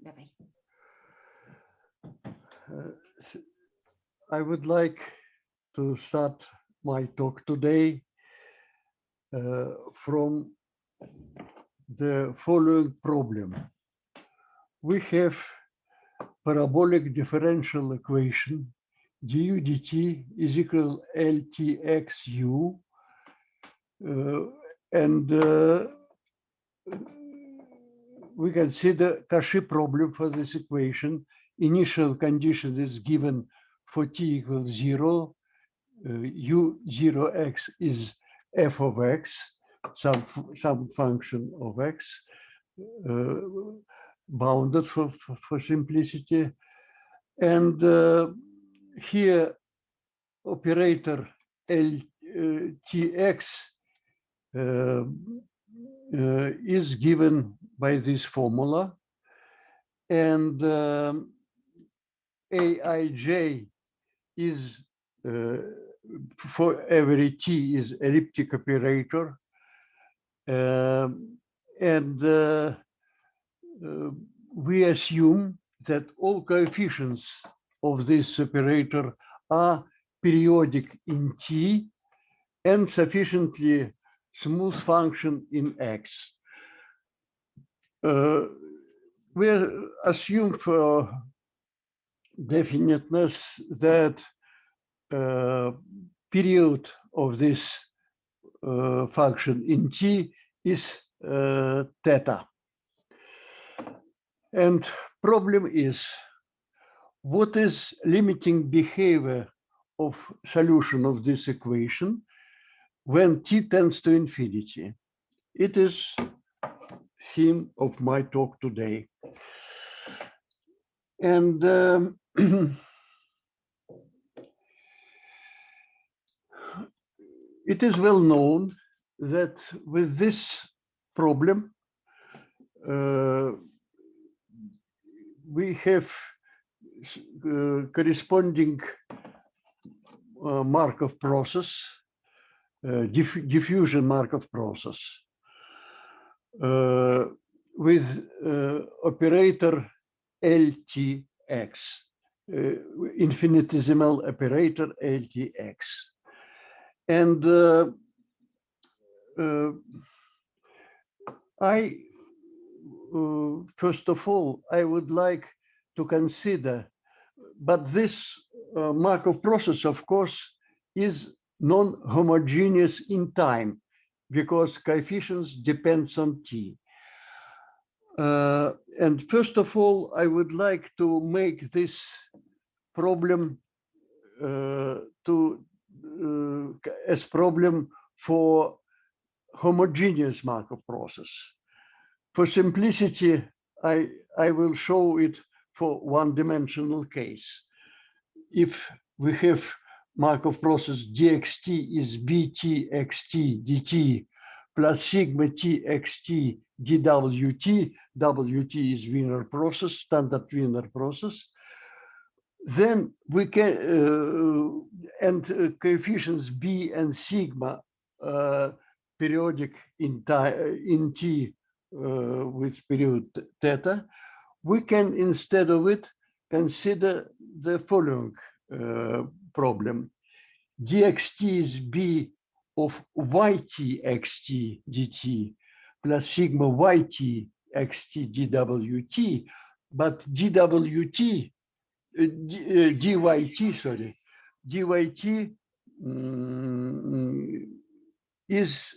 Давай. I would like to start my talk today from the following problem. We have parabolic differential equation du dt is equal LTXU, and we consider Cauchy problem for this equation. Initial condition is given for t equals 0. U0x is f of x, some function of x, bounded for simplicity. And here operator LTX is given by this formula, and Aij is for every t is elliptic operator, and we assume that all coefficients of this operator are periodic in t and sufficiently smooth function in x. We assume for definiteness that period of this function in t is theta. And problem is, what is limiting behavior of solution of this equation when t tends to infinity? It is theme of my talk today. And it is well known that with this problem, we have corresponding Markov process, diffusion Markov process, with operator LTX, infinitesimal operator LTX. And first of all, I would like to consider, but this Markov process, of course, is non-homogeneous in time because coefficients depends on t. And first of all, I would like to make this problem as problem for homogeneous Markov process. For simplicity, I will show it for one-dimensional case. If we have Markov process dxt is btxt dt plus sigma txt dwt, wt is Wiener process, standard Wiener process, then we can, and coefficients b and sigma periodic in t with period theta, we can, instead of it, consider the following problem. dxt is b of yt dt plus sigma yt dwt, but dwt, dyt, sorry, dyt is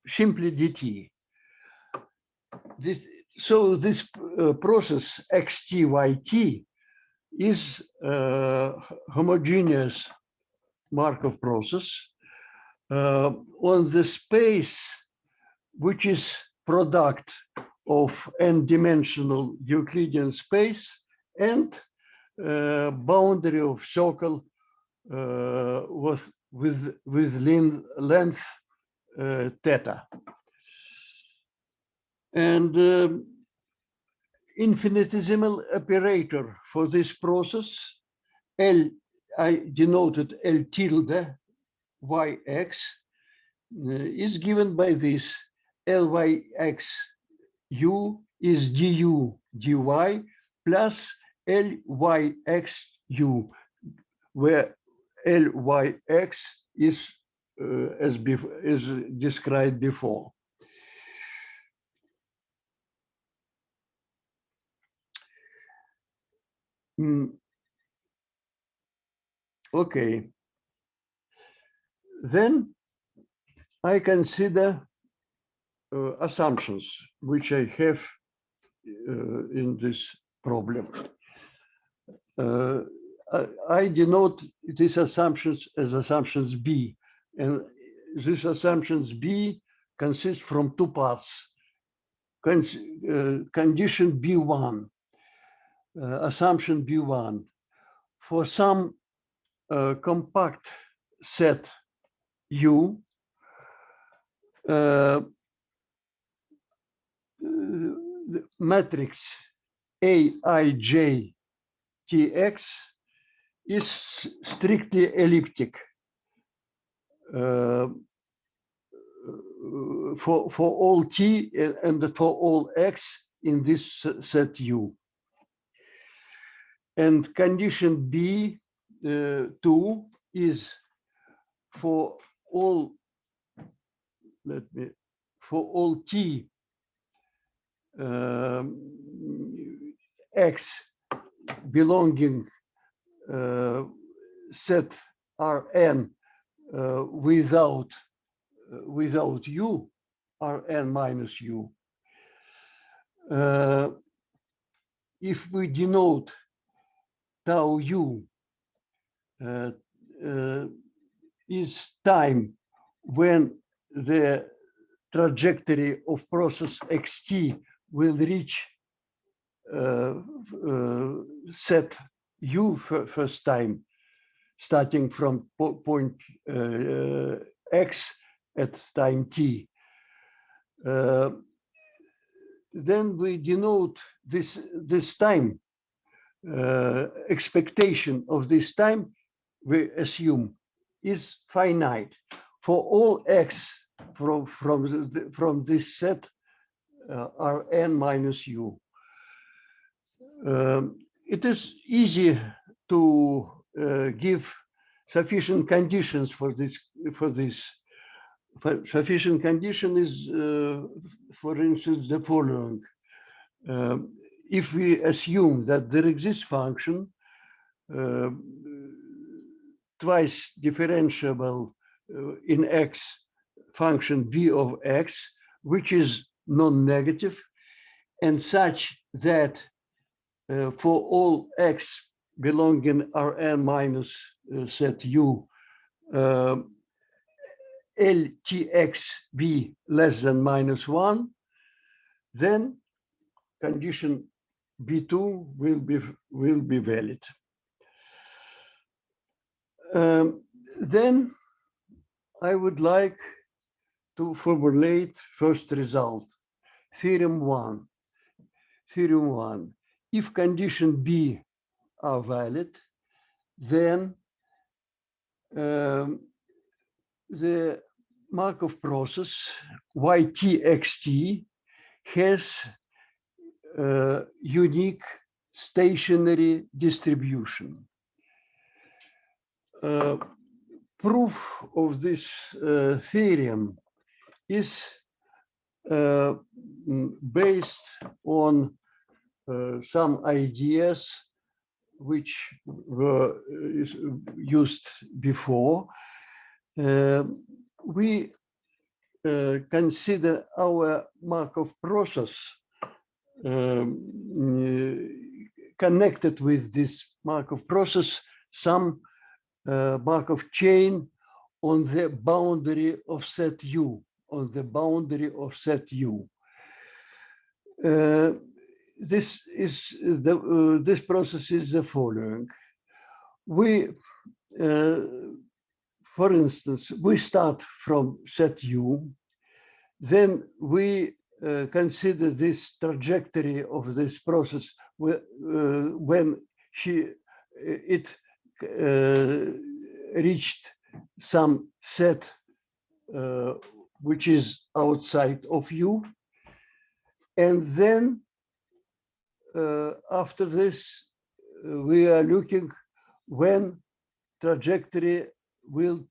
simply dt. So this process xtyt is homogeneous Markov process on the space which is product of n-dimensional Euclidean space and boundary of circle with length theta. And infinitesimal operator for this process, L, I denoted L tilde yx, is given by this Lyx u is du dy plus Lyxu, where Lyx is as described before. Okay. Then I consider assumptions which I have in this problem. I denote these assumptions as assumptions B, and these assumptions B consist from two parts. Condition B1, assumption B1, for some compact set U, the matrix Aij Tx is strictly elliptic for all t and for all x in this set U. And condition B2 is for all, for all t x belonging set Rn without u, Rn minus u. If we denote tau u is time when the trajectory of process xt will reach set u first time, starting from point x at time t. Then we denote this time, expectation of this time, we assume, is finite for all x from this set Rn minus u. It is easy to give sufficient conditions for this. Sufficient condition is, for instance, the following. If we assume that there exists function twice differentiable in x function v of x, which is non-negative, and such that for all x belonging Rn minus set u, Ltxb less than -1, then condition B2 will be valid. Then I would like to formulate first result, theorem 1. Theorem 1. If condition B are valid, then the Markov process ytxt has a unique stationary distribution. Proof of this theorem is based on some ideas which were used before. We consider our Markov process connected with this Markov process some Markov chain on the boundary of set U, on the boundary of set U. This process is the following. We, for instance, we start from set U, then we consider this trajectory of this process when it reached some set which is outside of U, and then after this, we are looking when trajectory will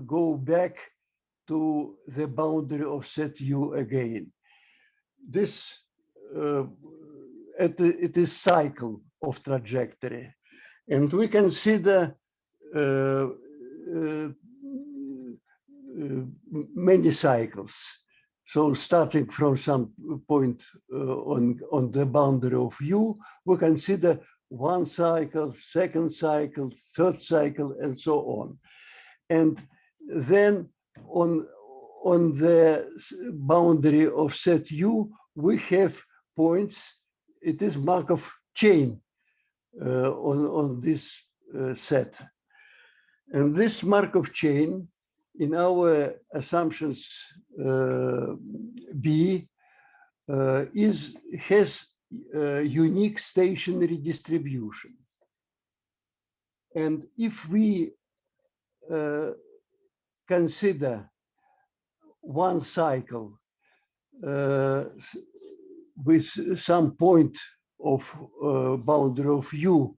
go back to the boundary of set u again. This it is cycle of trajectory, and we consider many cycles. So starting from some point on the boundary of u, we consider one cycle, second cycle, third cycle, and so on. And then on the boundary of set u, we have points. It is Markov chain on this set. And this Markov chain, in our assumptions B, has unique stationary distribution. And if we consider one cycle with some point of boundary of u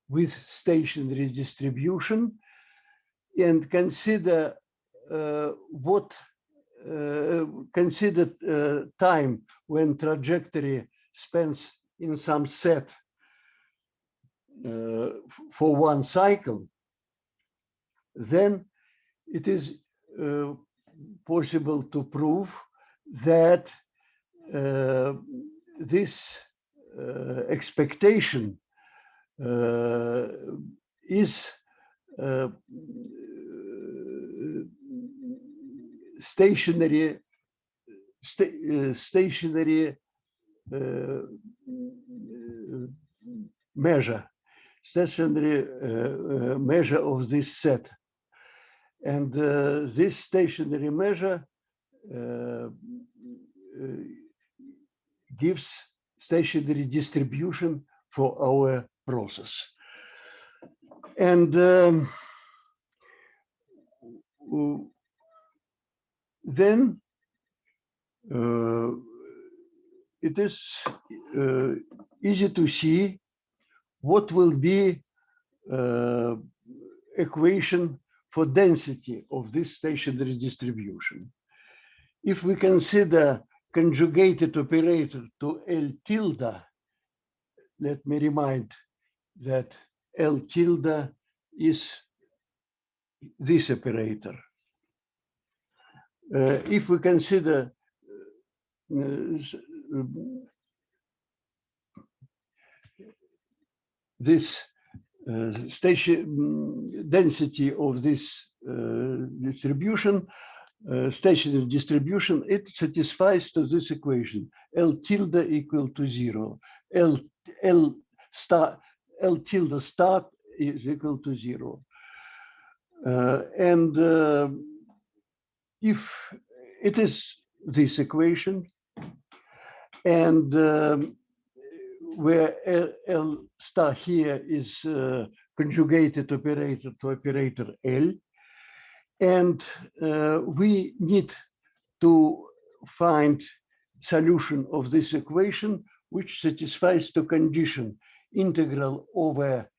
with stationary distribution, and consider time when trajectory spends in some set for one cycle, then it is possible to prove that this expectation is stationary measure, measure of this set. And this stationary measure gives stationary distribution for our process. And then it is easy to see what will be equation for density of this stationary distribution. If we consider conjugated operator to L tilde, let me remind that L tilde is this operator. If we consider this density of this distribution, stationary distribution, it satisfies to this equation: L tilde equal to 0. L tilde start is equal to 0. And if it is this equation, and where L star here is conjugated operator to operator L, and we need to find solution of this equation which satisfies the condition integral over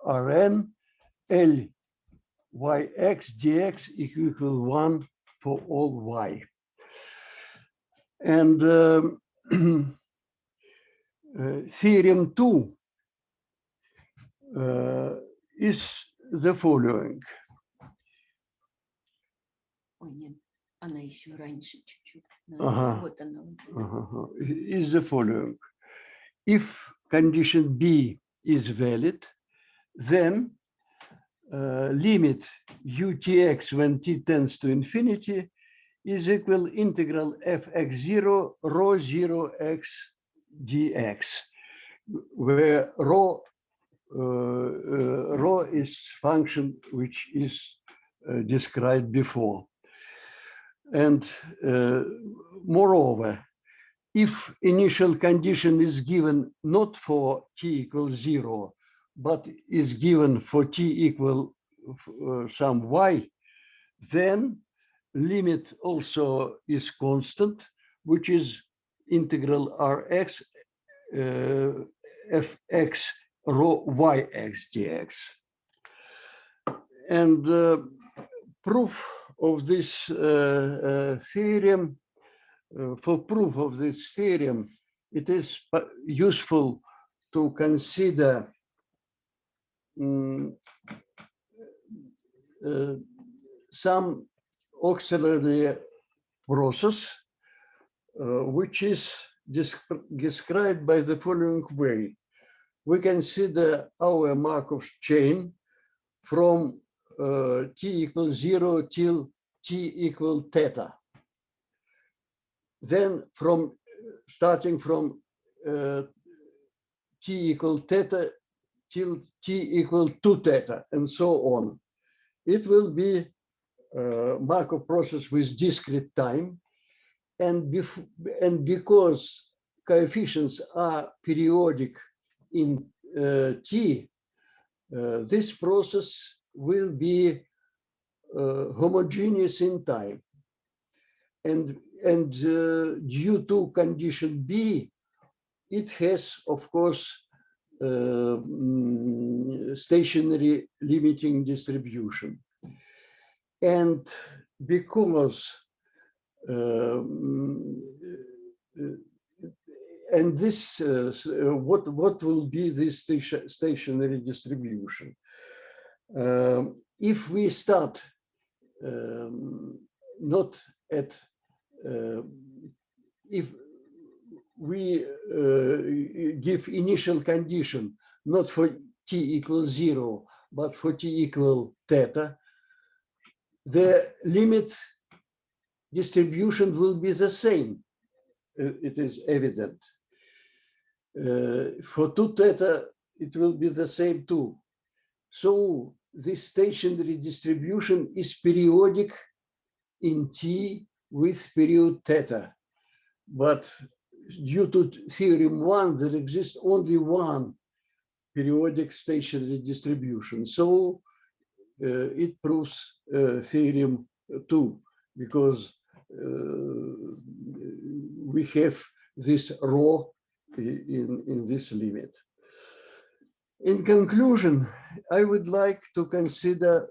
Rn L yx dx equal 1 for all y. And theorem 2 is the following. Is the following. If condition B is valid, then limit utx when t tends to infinity is equal integral fx0 rho 0x dx, where rho is function which is described before. And moreover, if initial condition is given not for t equals 0, but is given for t equal some y, then limit also is constant, which is integral Rx fx rho yx dx. And proof of this theorem, for proof of this theorem, it is useful to consider some auxiliary process, which is described by the following way. We consider our Markov chain from t equals 0 till t equal theta. Then starting from t equal theta till t equal 2 theta, and so on. It will be Markov process with discrete time, and because coefficients are periodic in t, this process will be homogeneous in time, and due to condition B, it has, of course, stationary limiting distribution. And because and this what will be this stationary distribution? If we start not at if we give initial condition not for t equals 0 but for t equal theta, the limit distribution will be the same. It is evident. For 2 theta, it will be the same too. So this stationary distribution is periodic in t with period theta. But due to theorem 1, there exists only one periodic stationary distribution. So it proves theorem 2, because we have this rho in this limit. In conclusion, I would like to consider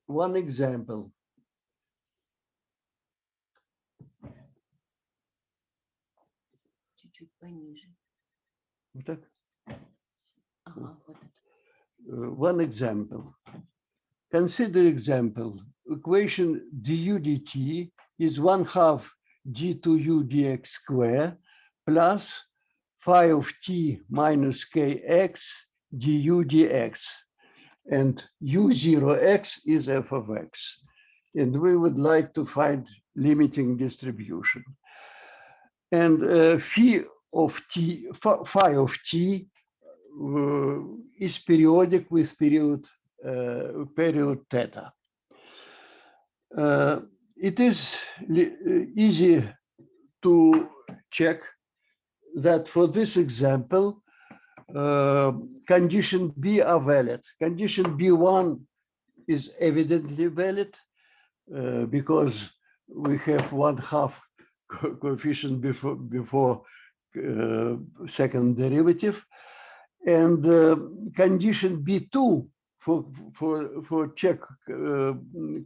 one example. One example. Consider example. Equation du dt is 1/2 d2u dx square plus phi of t minus kx du dx. And u0x is f of x. And we would like to find limiting distribution. And phi of t is periodic with period theta. It is easy to check that for this example, condition B are valid. Condition B1 is evidently valid because we have 1/2 coefficient before second derivative, and condition B2 for check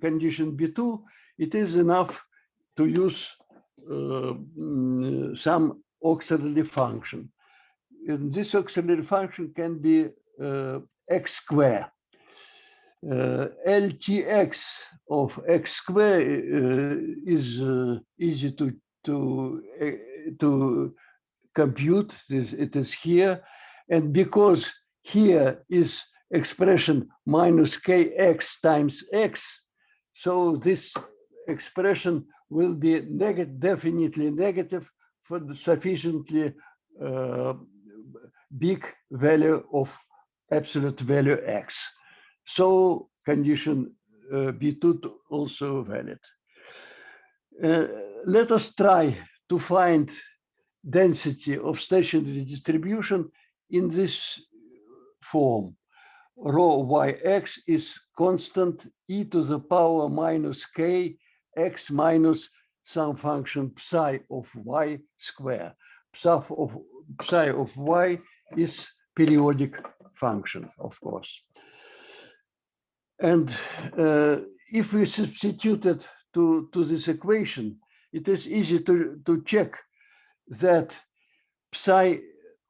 condition B2, it is enough to use some auxiliary function. And this auxiliary function can be x square. LTX of x square is easy to compute. It is here, and because here is expression minus kx times x, so this expression will be definitely negative for the sufficiently big value of absolute value x. So condition B2 also valid. Let us try to find density of stationary distribution in this form. Rho yx is constant e to the power minus k x minus some function psi of y square. Psi of psi of y is periodic function, of course. And if we substitute it to this equation, it is easy to check that psi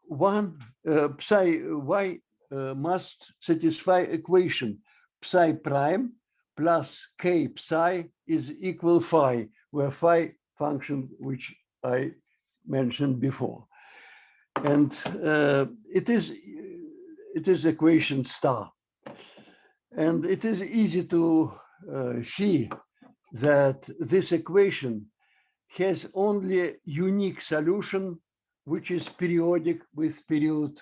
y must satisfy equation psi prime plus k psi is equal phi, where phi function which I mentioned before. And it is equation star. And it is easy to see that this equation has only a unique solution, which is periodic with period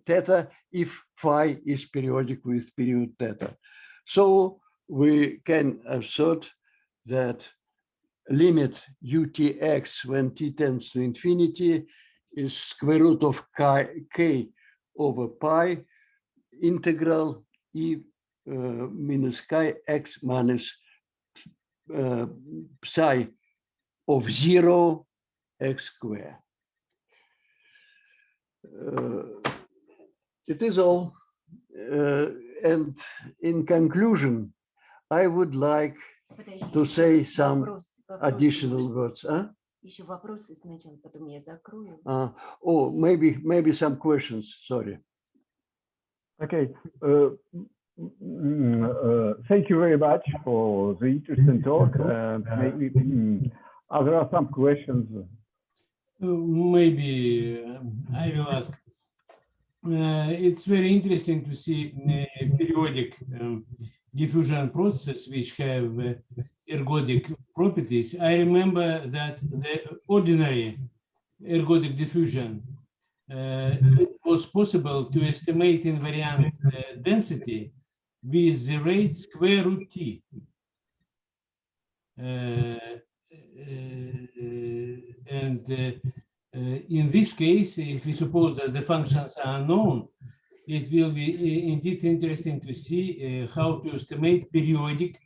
theta, if phi is periodic with period theta. So we can assert that limit utx when t tends to infinity is square root of k over pi integral e minus chi x minus psi of 0 x squared. It is all. And in conclusion, I would like to say some additional words. Еще вопросы сначала, потом я закрою. Oh, maybe some questions. Sorry. Okay. Thank you very much for the interesting talk. Maybe there are some questions. Maybe I will ask. It's very interesting to see periodic diffusion processes which have ergodic properties. I remember that the ordinary ergodic diffusion, it was possible to estimate invariant density with the rate square root t. In this case, if we suppose that the functions are known, it will be indeed interesting to see how to estimate periodic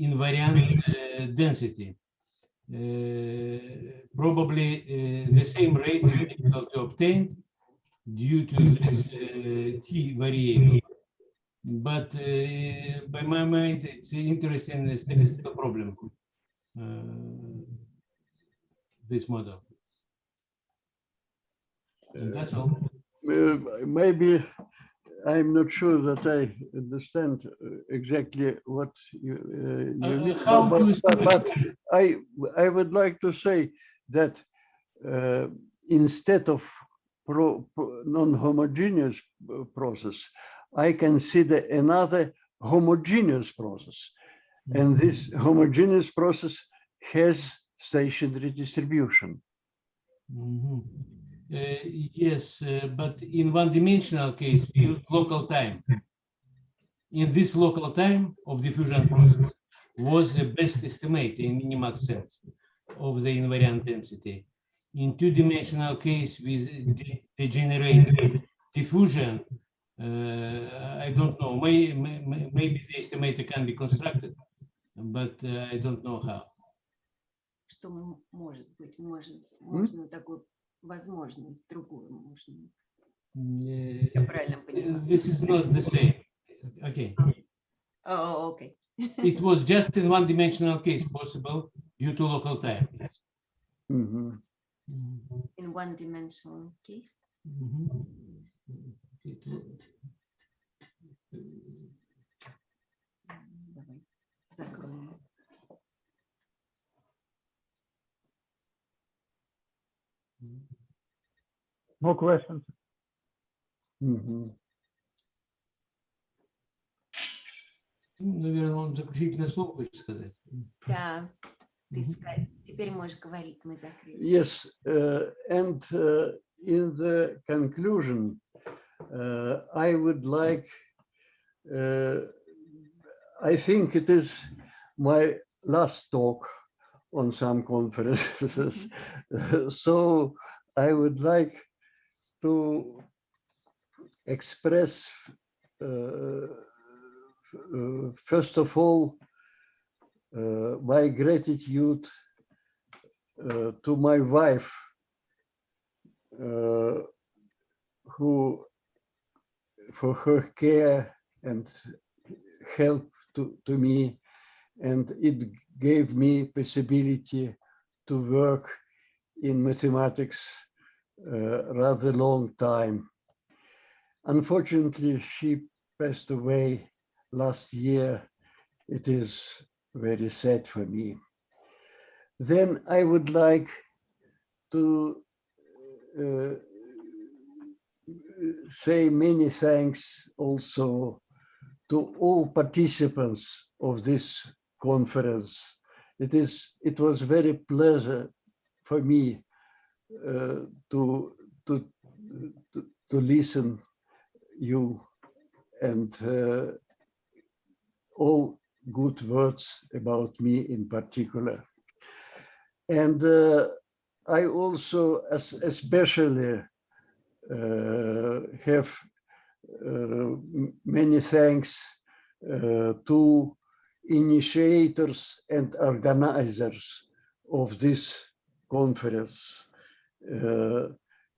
invariant density. Probably the same rate is difficult to obtain due to this t variable. But by my mind, it's an interesting statistical problem, this model. And that's all. Maybe I'm not sure that I understand exactly what you mean. But I would like to say that instead of non-homogeneous process, I consider another homogeneous process. And this homogeneous process has stationary distribution. Yes, but in one-dimensional case, we use local time. In this local time of diffusion process was the best estimate in minimax sense of the invariant density. In two-dimensional case with degenerated diffusion, I don't know, maybe the estimator can be constructed, but I don't know how. Что может быть, можно такую возможность, другую можно. Я правильно понимаю? This is not the same. Okay. Oh, okay. It was just in one-dimensional case possible due to local time. In one-dimensional case? Давай закроем. More questions? Наверное, он заключительное слово хочет сказать. Да, ты теперь можешь говорить, мы закрыли. Yes, and in the conclusion, I would like, I think it is my last talk on some conferences. So I would like to express, first of all, my gratitude to my wife, who for her care and help to me, and it gave me possibility to work in mathematics rather long time. Unfortunately, she passed away last year. It is very sad for me. Then I would like to say many thanks also to all participants of this conference. It was very pleasure for me to listen you and all good words about me in particular. And I also especially have many thanks to initiators and organizers of this conference.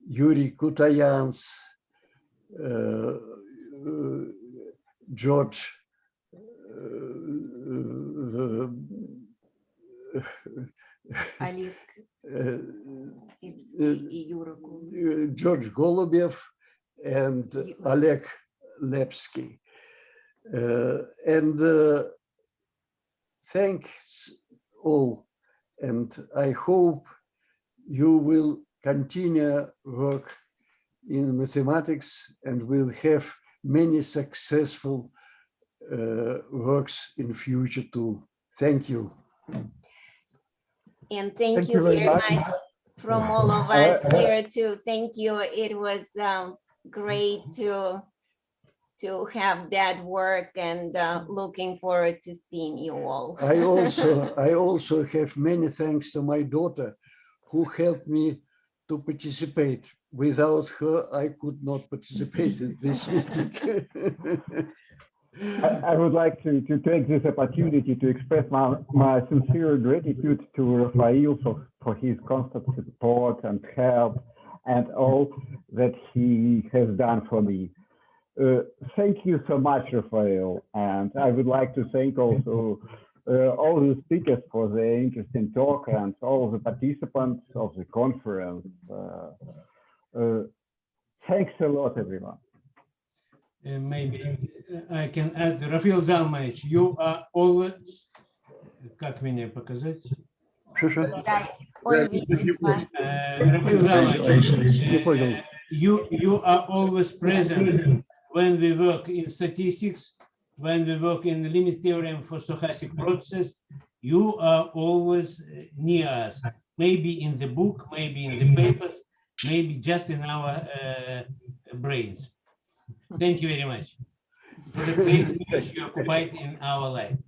Yuri Kutayans, George George Golubyev and Oleg Lepsky. And thanks all, and I hope you will continue work in mathematics and will have many successful works in future too. Thank you. And thank you very much from all of us here too. Thank you. It was great to have that work, and looking forward to seeing you all. I also have many thanks to my daughter, who helped me to participate. Without her, I could not participate in this meeting. I would like to take this opportunity to express my sincere gratitude to Rafail for his constant support and help and all that he has done for me. Thank you so much, Rafail. And I would like to thank also all the speakers for their interesting talk and all the participants of the conference. Thanks a lot, everyone. Maybe I can add, Rafail Zalmanovich, you are always, как меня показать? Rafail Zalmanovich, you are always present when we work in statistics, when we work in the limit theorem for stochastic process. You are always near us, maybe in the book, maybe in the papers, maybe just in our brains. Thank you very much for the place which you occupied in our life.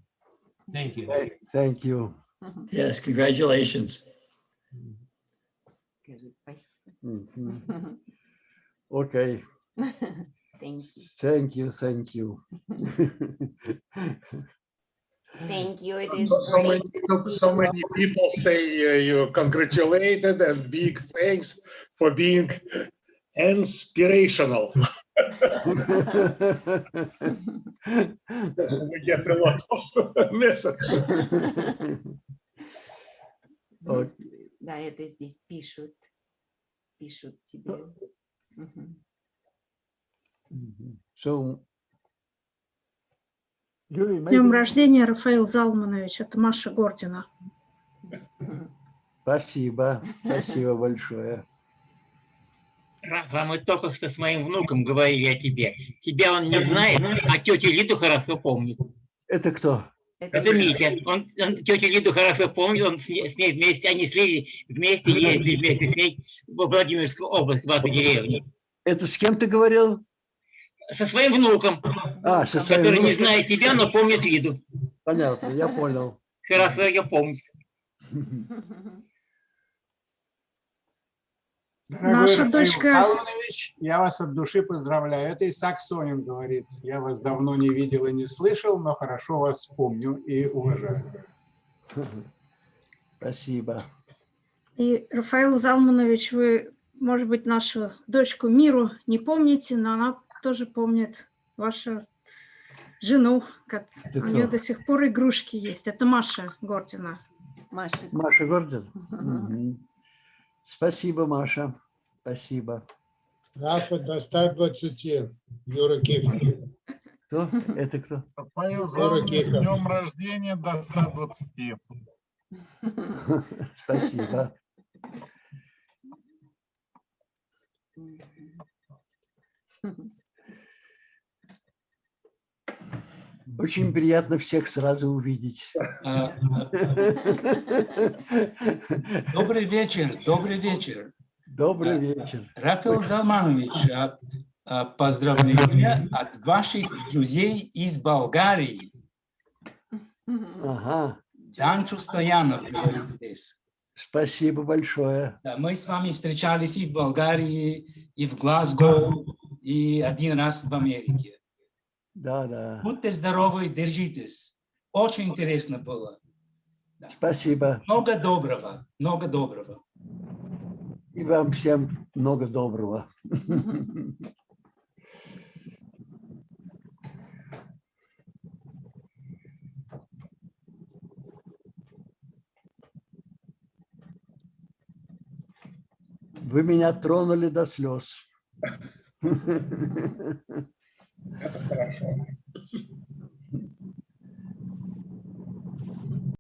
Thank you. Thank you. Yes, congratulations. Okay. Thank you. Thank you. Thank you. Thank you. It is so many people say you're congratulated and big thanks for being inspirational. We get a lot of messages. Да, это здесь пишут тебе. So, С днем рождения, Рафаил Залманович, это Маша Гордина. спасибо большое. Рафа, мы только что с моим внуком говорили о тебе. Тебя он не знает, а тетю Лиду хорошо помнит. Это кто? Это Митя. Он тетю Лиду хорошо помнит, он с ней вместе, они шли вместе, ездили вместе с ней в Владимирскую область, в вашу деревню. Это с кем ты говорил? Со своим внуком, Со своим который внуком. не знает тебя, но помнит Лиду. Понятно, я понял. Хорошо, я помню. Наша Дорогой Рафаил дочка- Залманович, я вас от души поздравляю. Это Исаак Сонин говорит. Я вас давно не видел и не слышал, но хорошо вас помню и уважаю. Спасибо. И, Рафаил Залманович, вы Может быть, нашу дочку Миру не помните, но она тоже помнит вашу жену. Ты У нее кто? до сих пор игрушки есть. Это Маша Гордина. Маша. Маша Гордон? Мгм. Спасибо, Маша. Спасибо. Рафа, до 120. Юра Кифер. Кто? Это кто? Рафаил Юра Залман, с Кифер. днем рождения до 120. Спасибо. Очень приятно всех сразу увидеть. Добрый вечер, добрый вечер. Добрый вечер. Рафаил Залманович, поздравления от ваших друзей из Болгарии. Ага. Данчо Стоянов говорит здесь. Спасибо большое. Да, мы с вами встречались и в Болгарии, и в Глазго, и один раз в Америке. Да, да. Будьте здоровы, держитесь. Очень интересно было. Да. Спасибо. Много доброго, много доброго. И вам всем много доброго. Вы меня тронули до слез. Это хорошо.